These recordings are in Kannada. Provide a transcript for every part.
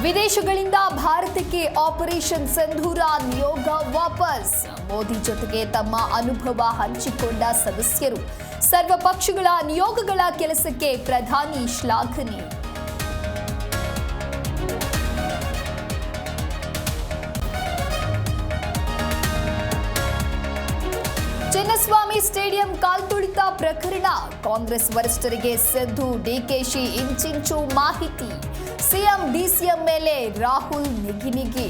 ವಿದೇಶಗಳಿಂದ ಭಾರತಕ್ಕೆ ಆಪರೇಷನ್ ಸಿಂಧೂರ ನಿಯೋಗ ವಾಪಸ್. ಮೋದಿ ಜೊತೆಗೆ ತಮ್ಮ ಅನುಭವ ಹಂಚಿಕೊಂಡ ಸದಸ್ಯರು. ಸರ್ವ ಪಕ್ಷಗಳ ನಿಯೋಗಗಳ ಕೆಲಸಕ್ಕೆ ಪ್ರಧಾನಿ ಶ್ಲಾಘನೆ. ಚಿನ್ನಸ್ವಾಮಿ ಸ್ಟೇಡಿಯಂ ಕಾಲ್ತುಳಿತ ಪ್ರಕರಣ. ಕಾಂಗ್ರೆಸ್ ವರಿಷ್ಠರಿಗೆ ಸಿದ್ದು ಡಿಕೆಶಿ ಇಂಚಿಂಚು ಮಾಹಿತಿ. ಸಿಎಂ ಡಿಸಿಎಂ ಮೇಲೆ ರಾಹುಲ್ ನಿಗಿ.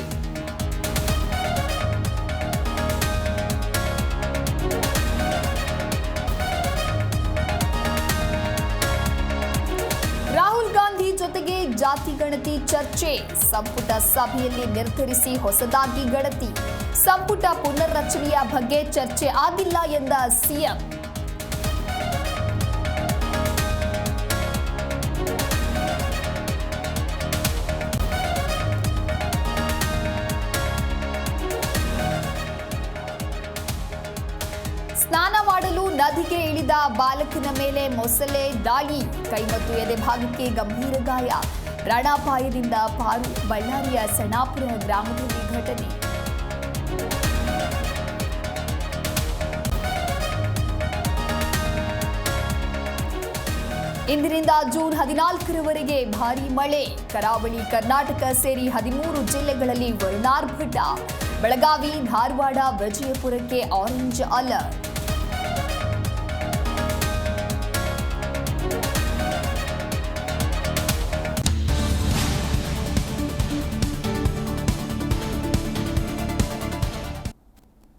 ರಾಹುಲ್ ಗಾಂಧಿ ಜೊತೆಗೆ ಜಾತಿ ಗಣತಿ ಚರ್ಚೆ. ಸಂಪುಟ ಸಭೆಯಲ್ಲಿ ನಿರ್ಧರಿಸಿ ಹೊಸದಾಗಿ ಗಣತಿ. ಸಂಪುಟ ಪುನರ್ರಚನೆಯ ಬಗ್ಗೆ ಚರ್ಚೆ ಆಗಿಲ್ಲ ಎಂದ ಸಿಎಂ. ಸ್ನಾನ ಮಾಡಲು ನದಿಗೆ ಇಳಿದ ಬಾಲಕನ ಮೇಲೆ ಮೊಸಳೆ ದಾಳಿ. ಕೈ ಮತ್ತು ಎದೆ ಭಾಗಕ್ಕೆ ಗಂಭೀರ ಗಾಯ. ಪ್ರಾಣಾಪಾಯದಿಂದ ಪಾರು. ಬಳ್ಳಾರಿಯ ಸಣಾಪುರ ಗ್ರಾಮದಲ್ಲಿ ಘಟನೆ. ಇಂದಿನಿಂದ ಜೂನ್ 14ರವರೆಗೆ ಭಾರೀ ಮಳೆ. ಕರಾವಳಿ ಕರ್ನಾಟಕ ಸೇರಿ 13 ಜಿಲ್ಲೆಗಳಲ್ಲಿ ವರುಣಾರ್ಭಟ. ಬೆಳಗಾವಿ, ಧಾರವಾಡ, ವಿಜಯಪುರಕ್ಕೆ ಆರೆಂಜ್ ಅಲರ್ಟ್.